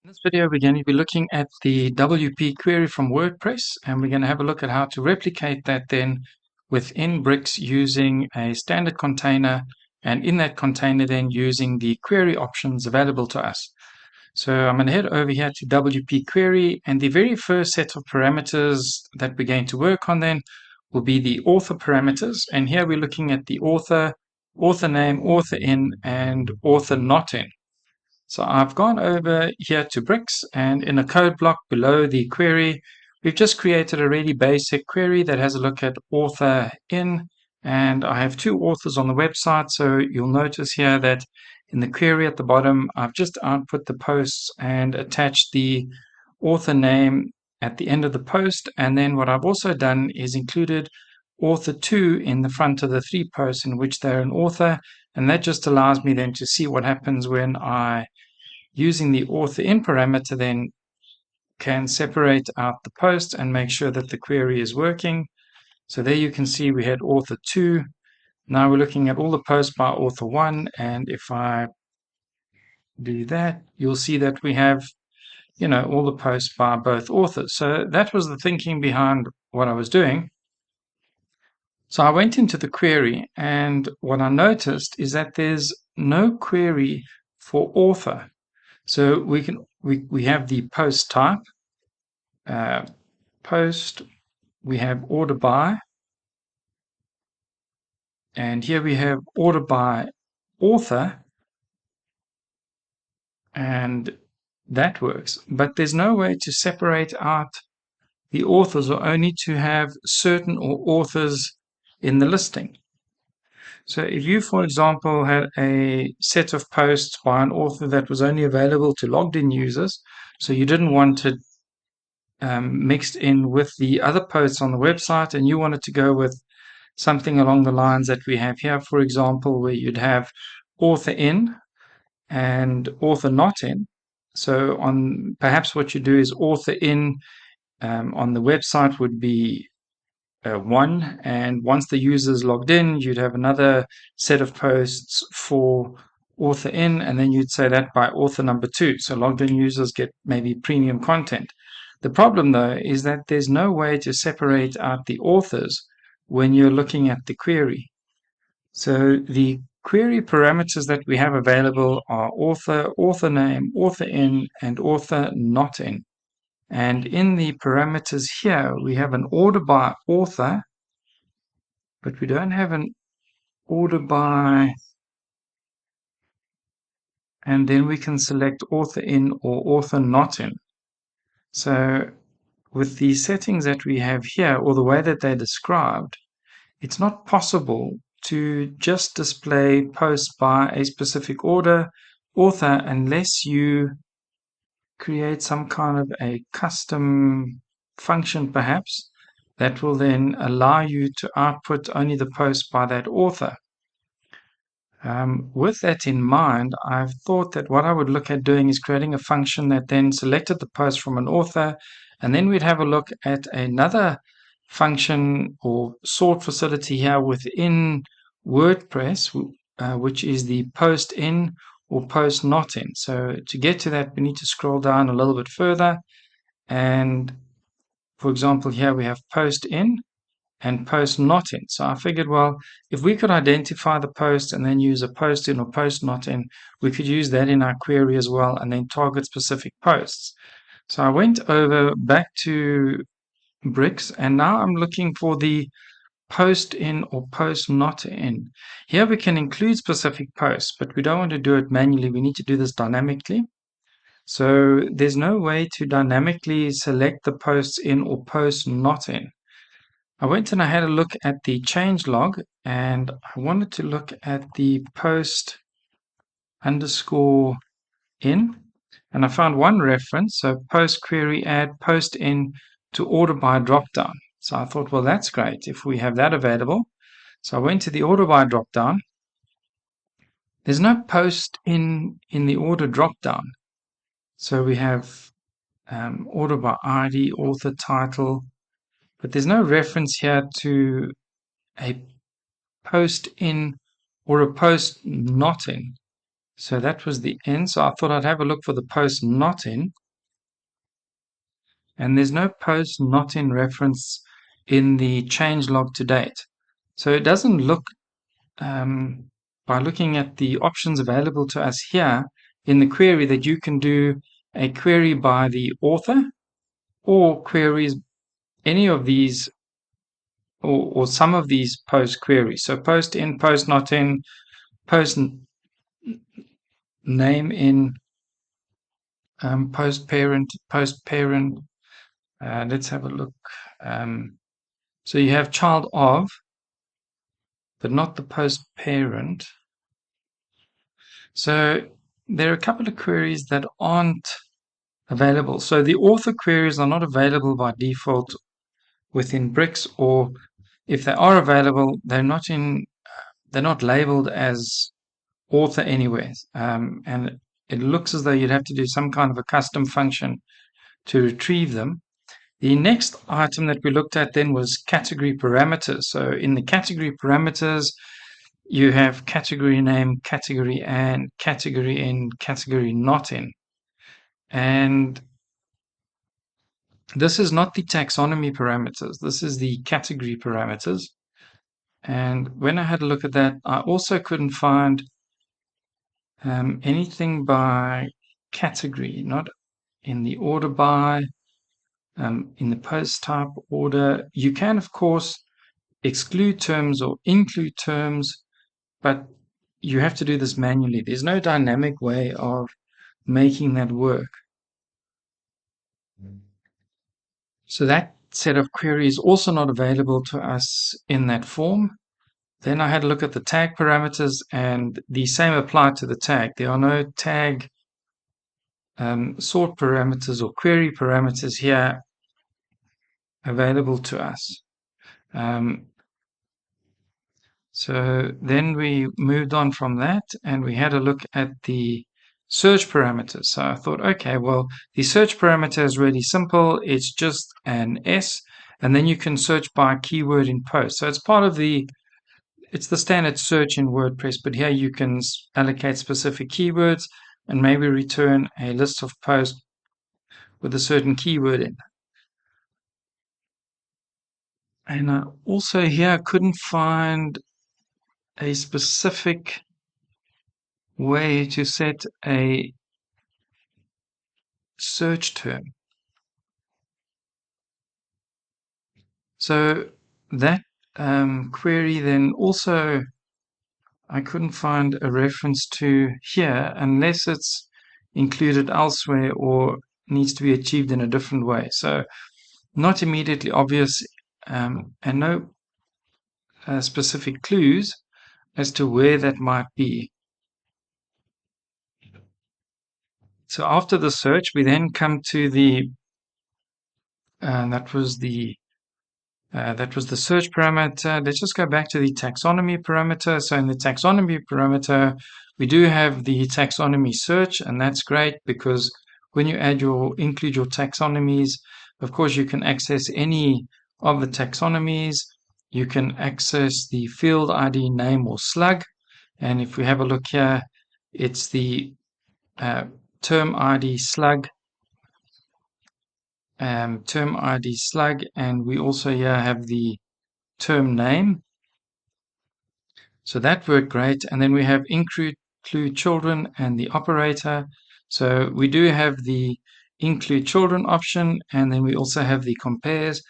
In this video, we're going to be looking at the WP query from WordPress, and we're going to have a look at how to replicate that then within Bricks using a standard container, and in that container then using the query options available to us. So I'm going to head over here to WP query, and the very first set of parameters that we're going to work on then will be the author parameters. And here we're looking at the author, author name, author in, and author not in. So I've gone over here to Bricks, and in a code block below the query, we've just created a really basic query that has a look at author in, and I have two authors on the website. So you'll notice here that in the query at the bottom, I've just output the posts and attached the author name at the end of the post. And then what I've also done is included author 2 in the front of the 3 posts in which they're an author. And that just allows me then to see what happens when I, using the author in parameter, then can separate out the post and make sure that the query is working. So there you can see we had author 2. Now we're looking at all the posts by author 1. And if I do that, you'll see that we have, all the posts by both authors. So that was the thinking behind what I was doing. So I went into the query, and what I noticed is that there's no query for author. So we have the post type, post, we have order by, and here we have order by author, and that works. But there's no way to separate out the authors, or only to have certain authors in the listing. So if you, for example, had a set of posts by an author that was only available to logged in users, so you didn't want it mixed in with the other posts on the website, and you wanted to go with something along the lines that we have here, for example, where you'd have author in and author not in. So on perhaps what you do is author in on the website would be 1, and once the user's logged in, you'd have another set of posts for author in, and then you'd say that by author number 2. So logged in users get maybe premium content. The problem, though, is that there's no way to separate out the authors when you're looking at the query. So the query parameters that we have available are author, author name, author in, and author not in. And in the parameters here, we have an order by author, but we don't have an order by, and then we can select author in or author not in. So with the settings that we have here, or the way that they're described, it's not possible to just display posts by a specific author unless you create some kind of a custom function, perhaps, that will then allow you to output only the post by that author. With that in mind, I've thought that what I would look at doing is creating a function that then selected the post from an author, and then we'd have a look at another function or sort facility here within WordPress, which is the post in or post not in. So to get to that, we need to scroll down a little bit further, and for example, here we have post in and post not in. So I figured, well, if we could identify the post and then use a post in or post not in, we could use that in our query as well and then target specific posts. So I went over back to Bricks, and now I'm looking for the post in or post not in. Here we can include specific posts, but we don't want to do it manually. We need to do this dynamically. So there's no way to dynamically select the posts in or post not in. I went and I had a look at the change log, and I wanted to look at the post underscore in, and I found one reference. So post query add post in to order by dropdown. So I thought, well, that's great if we have that available. So I went to the order by dropdown. There's no post in the order dropdown. So we have order by ID, author, title, but there's no reference here to a post in or a post not in. So that was the in. So I thought I'd have a look for the post not in. And there's no post not in reference in the change log to date. So it doesn't look, by looking at the options available to us here in the query, that you can do a query by the author or queries any of these or some of these post queries. So post in, post not in, post name in, post parent, post parent. Let's have a look. So you have child of, but not the post parent. So there are a couple of queries that aren't available. So the author queries are not available by default within Bricks, or if they are available, they're not labeled as author anywhere. And it looks as though you'd have to do some kind of a custom function to retrieve them. The next item that we looked at then was category parameters. So in the category parameters, you have category name, category and, category in, category not in. And this is not the taxonomy parameters. This is the category parameters. And when I had a look at that, I also couldn't find anything by category, not in the order by, in the post type order. You can, of course, exclude terms or include terms, but you have to do this manually. There's no dynamic way of making that work. So that set of queries is also not available to us in that form. Then I had a look at the tag parameters, and the same applied to the tag. There are no tag sort parameters or query parameters here available to us. So then we moved on from that, and we had a look at the search parameters. So I thought, okay, well, the search parameter is really simple. It's just an S, and then you can search by keyword in post. So it's the standard search in WordPress, but here you can allocate specific keywords and maybe return a list of posts with a certain keyword in. And I also here couldn't find a specific way to set a search term. So that query then also I couldn't find a reference to here unless it's included elsewhere or needs to be achieved in a different way. So not immediately obvious, and no specific clues as to where that might be. So after the search, we then come to the that was the search parameter. Let's just go back to the taxonomy parameter. So in the taxonomy parameter, we do have the taxonomy search, and that's great because when you include your taxonomies, of course, you can access any of the taxonomies. You can access the field ID, name, or slug. And if we have a look here, it's the term ID slug, and we also here have the term name. So that worked great. And then we have include children and the operator. So we do have the include children option, and then we also have the compares.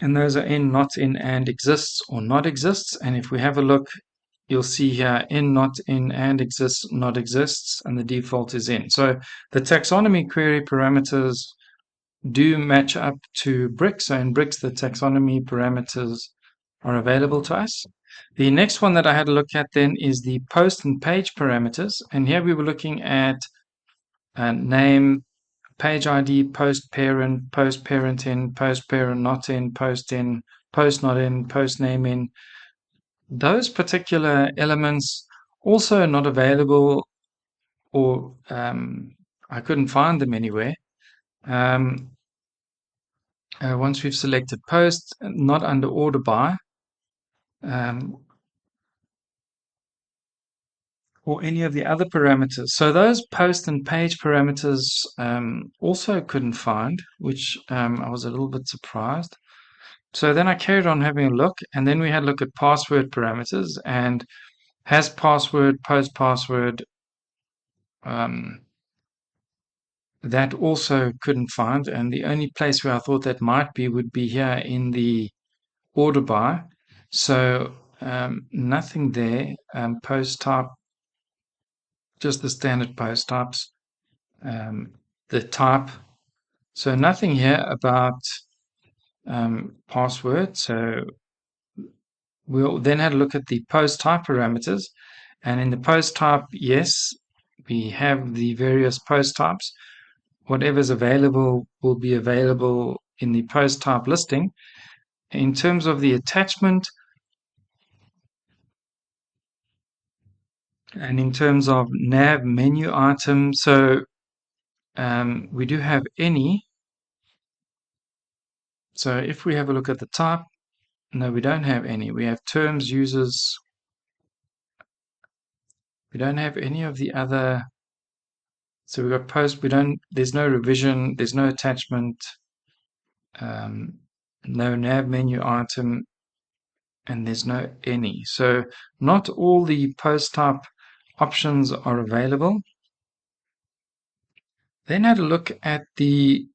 And those are in, not in, and exists or not exists. And if we have a look, you'll see here in, not in, and exists, not exists, and the default is in. So the taxonomy query parameters do match up to Bricks. So in Bricks, the taxonomy parameters are available to us. The next one that I had a look at then is the post and page parameters. And here we were looking at name, page ID, post parent in, post parent not in, post not in, post name in. Those particular elements also not available, or I couldn't find them anywhere. Once we've selected post, not under order by, or any of the other parameters. So those post and page parameters also couldn't find, which I was a little bit surprised. So then I carried on having a look, and then we had a look at password parameters, and has password, post password, that also couldn't find. And the only place where I thought that might be would be here in the order by. So nothing there. Post type, just the standard post types. The type. So nothing here about password. So we'll then had a look at the post type parameters. And in the post type, yes, we have the various post types. Whatever's available will be available in the post type listing. In terms of the attachment, and in terms of nav menu item, so we do have any. So if we have a look at the type, no, we don't have any. We have terms, users. We don't have any of the other. So we've got post. There's no revision. There's no attachment. No nav menu item, and there's no any. So not all the post type options are available. Then had a look at the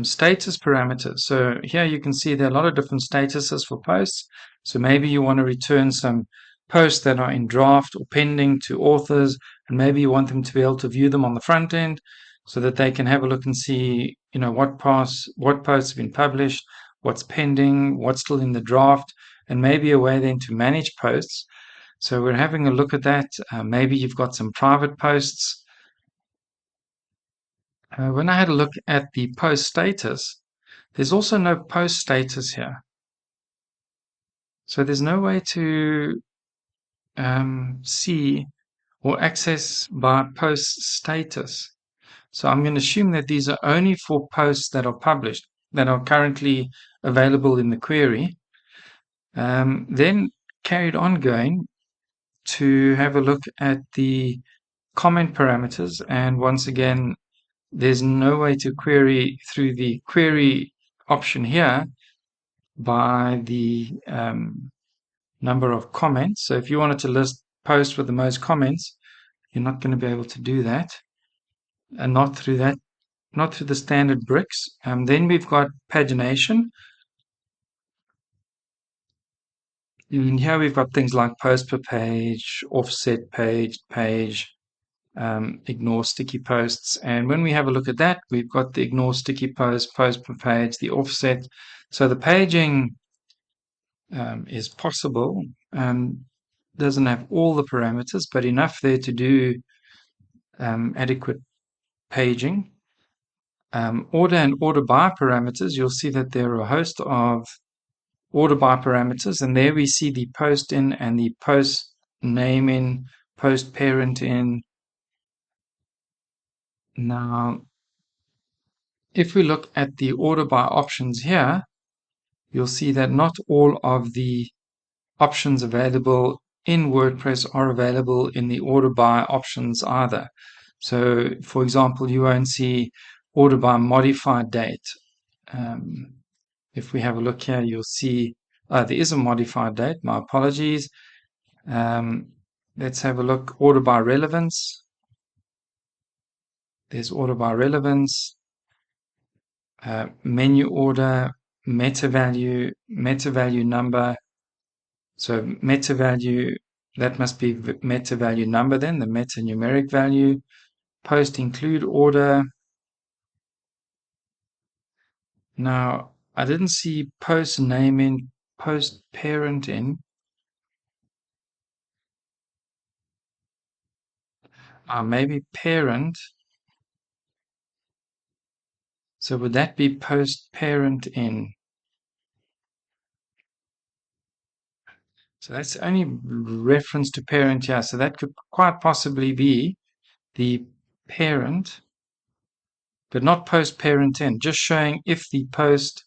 status parameters. So here you can see there are a lot of different statuses for posts. So maybe you want to return some posts that are in draft or pending to authors, and maybe you want them to be able to view them on the front end so that they can have a look and see, what posts have been published, what's pending, what's still in the draft, and maybe a way then to manage posts. So we're having a look at that. Maybe you've got some private posts. When I had a look at the post status, there's also no post status here. So there's no way to see or access by post status. So I'm going to assume that these are only for posts that are published, that are currently available in the query. Then carried on going to have a look at the comment parameters. And once again, there's no way to query through the query option here by the number of comments. So if you wanted to list posts with the most comments, you're not going to be able to do that, and not through the standard bricks. Then we've got pagination. And here we've got things like post per page, offset page, ignore sticky posts. And when we have a look at that, we've got the ignore sticky post, post per page, the offset. So the paging is possible. Doesn't have all the parameters, but enough there to do adequate paging. Order and order by parameters, you'll see that there are a host of order by parameters, and there we see the post in and the post name in, post parent in. Now, if we look at the order by options here, you'll see that not all of the options available in WordPress are available in the order by options either. So, for example, you won't see order by modified date. If we have a look here, you'll see there is a modified date. My apologies. Let's have a look. Order by relevance. There's order by relevance. Menu order, meta value number. So meta value, that must be meta value number then, the meta numeric value. Post include order. Now, I didn't see post name in, post parent in. Maybe parent. So would that be post parent in? So that's only reference to parent here. So that could quite possibly be the parent, but not post parent in, just showing if the post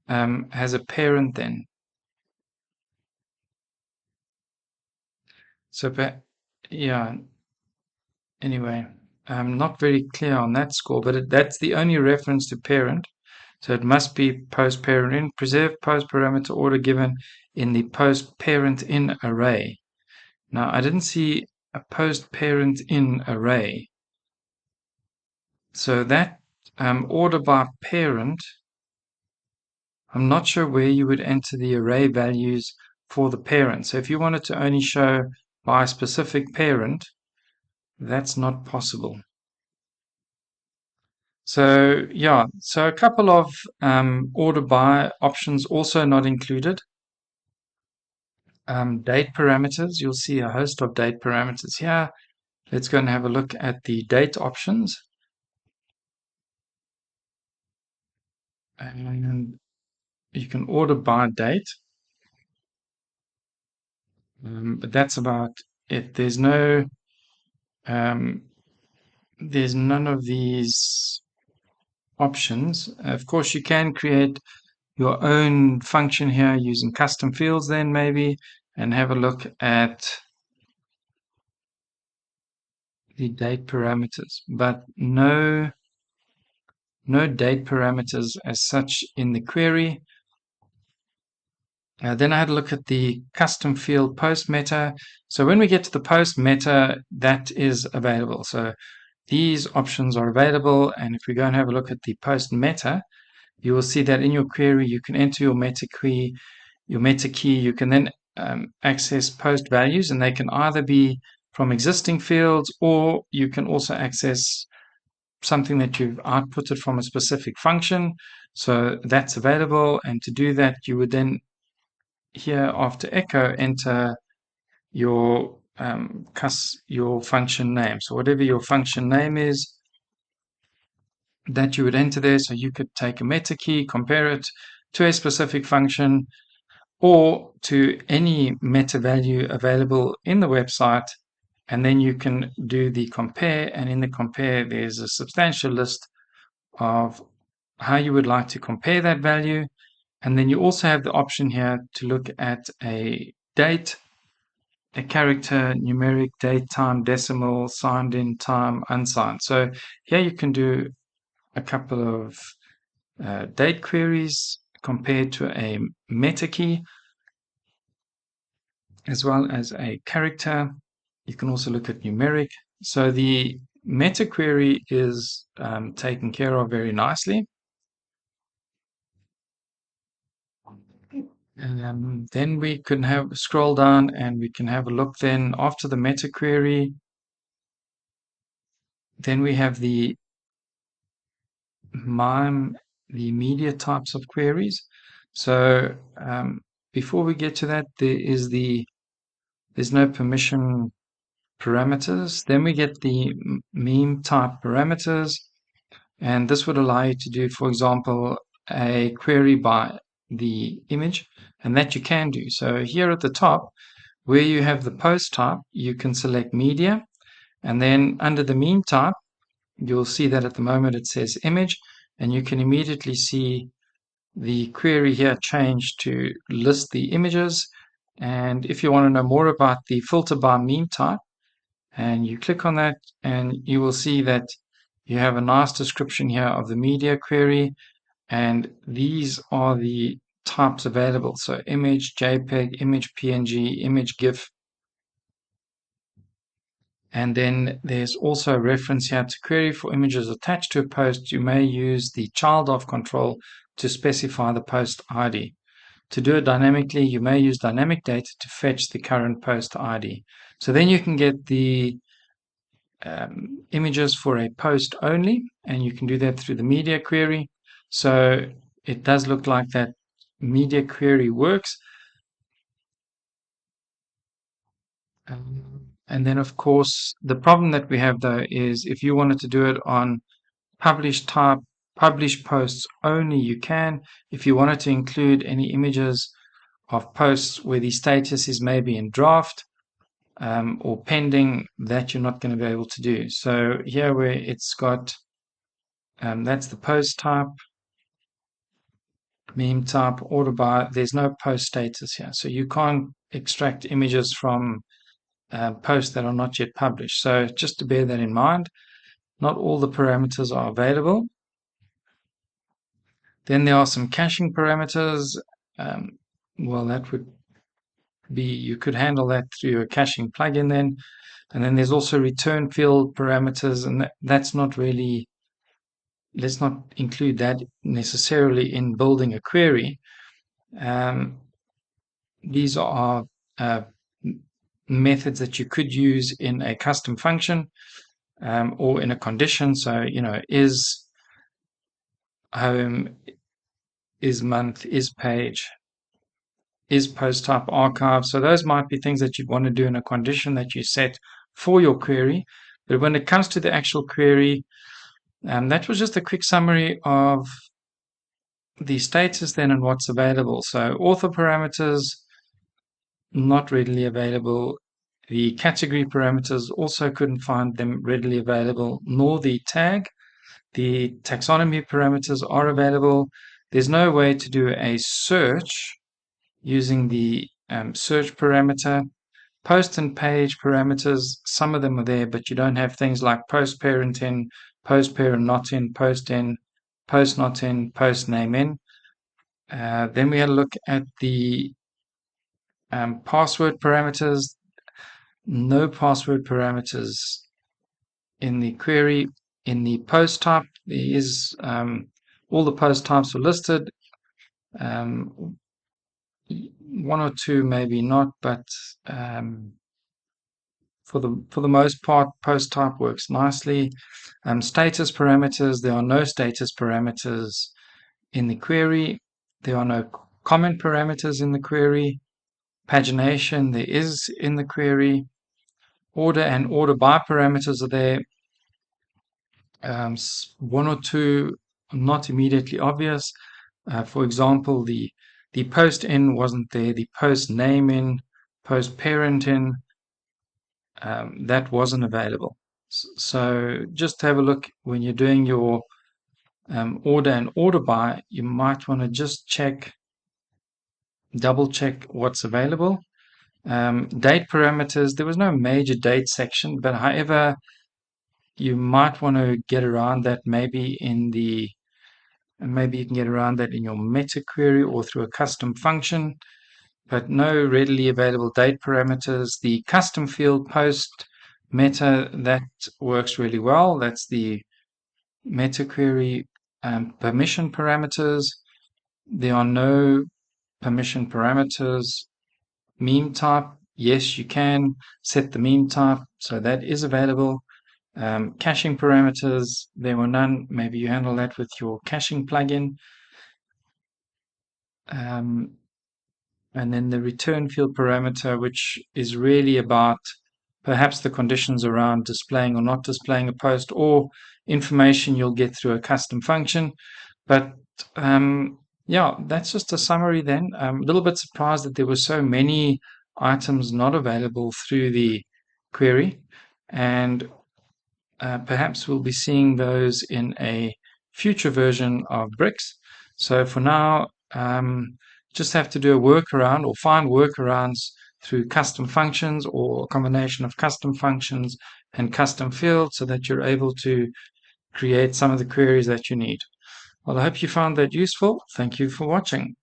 has a parent then. So yeah, anyway, I'm not very clear on that score, but that's the only reference to parent. So it must be post parent in, preserve post parameter order given in the post parent in array. Now, I didn't see a post parent in array. So that order by parent, I'm not sure where you would enter the array values for the parent. So if you wanted to only show by a specific parent, that's not possible. So yeah, so a couple of order by options also not included. Date parameters, you'll see a host of date parameters here. Let's go and have a look at the date options. And you can order by date, but that's about it. There's none of these options. Of course, you can create your own function here using custom fields then maybe, and have a look at the date parameters, but no date parameters as such in the query. Then I had a look at the custom field post meta. So when we get to the post meta, that is available. So these options are available. And if we go and have a look at the post meta, you will see that in your query, you can enter your meta key. You can then access post values, and they can either be from existing fields, or you can also access something that you've outputted from a specific function. So that's available. And to do that, you would then here after echo enter your your function name. So whatever your function name is, that you would enter there. So you could take a meta key, compare it to a specific function or to any meta value available in the website, and then you can do the compare. And in the compare, there's a substantial list of how you would like to compare that value. And then you also have the option here to look at a date, a character, numeric, date, time, decimal, signed in, time, unsigned. So here you can do a couple of date queries compared to a meta key, as well as a character. You can also look at numeric. So the meta query is taken care of very nicely. And then we can scroll down and we can have a look then after the meta query. Then we have the MIME, the media types of queries. So before we get to that, there's no permission parameters. Then we get the meme type parameters, and this would allow you to do, for example, a query by the image, and that you can do. So here at the top, where you have the post type, you can select media, and then under the meme type, you'll see that at the moment it says image, and you can immediately see the query here change to list the images. And if you want to know more about the filter by meme type, and you click on that, and you will see that you have a nice description here of the media query, and these are the types available. So image, JPEG, image PNG, image GIF. And then there's also a reference here to query for images attached to a post. You may use the child of control to specify the post ID. To do it dynamically, you may use dynamic data to fetch the current post ID. So then you can get the images for a post only, and you can do that through the media query. So it does look like that media query works. And then, of course, the problem that we have though is if you wanted to do it on publish type, publish posts only, you can. If you wanted to include any images of posts where the status is maybe in draft or pending, that you're not going to be able to do. So here where it's got, that's the post type, meme type, order by, there's no post status here. So you can't extract images from posts that are not yet published. So just to bear that in mind, not all the parameters are available. Then there are some caching parameters. Well, that would be, you could handle that through a caching plugin then. And then there's also return field parameters, and that's not really, let's not include that necessarily in building a query. These are methods that you could use in a custom function or in a condition. So, is home, is month, is page, is post type archive. So those might be things that you'd want to do in a condition that you set for your query. But when it comes to the actual query, that was just a quick summary of the status then and what's available. So author parameters, not readily available. The category parameters also couldn't find them readily available, nor the tag. The taxonomy parameters are available. There's no way to do a search using the search parameter. Post and page parameters, some of them are there, but you don't have things like post parent in, post parent not in, post not in, post name in. Then we had a look at the password parameters. No password parameters in the query. In the post type, there is all the post types are listed. One or two maybe not, but for the most part, post type works nicely. Status parameters, there are no status parameters in the query. There are no comment parameters in the query. Pagination, there is in the query. Order and order by parameters are there. One or two not immediately obvious. For example, the post in wasn't there. The post name in, post parent in, that wasn't available. So just have a look when you're doing your order and order by. You might want to just double check what's available. Date parameters, there was no major date section, but however, you might want to get around that maybe maybe you can get around that in your meta query or through a custom function, but no readily available date parameters. The custom field post meta, that works really well. That's the meta query permission parameters. There are no permission parameters. Meme type, yes, you can set the meme type, so that is available. Caching parameters, there were none. Maybe you handle that with your caching plugin. And then the return field parameter, which is really about perhaps the conditions around displaying or not displaying a post, or information you'll get through a custom function. But yeah, that's just a summary then. I'm a little bit surprised that there were so many items not available through the query, and perhaps we'll be seeing those in a future version of Bricks. So for now, just have to do a workaround or find workarounds through custom functions or a combination of custom functions and custom fields so that you're able to create some of the queries that you need. Well, I hope you found that useful. Thank you for watching.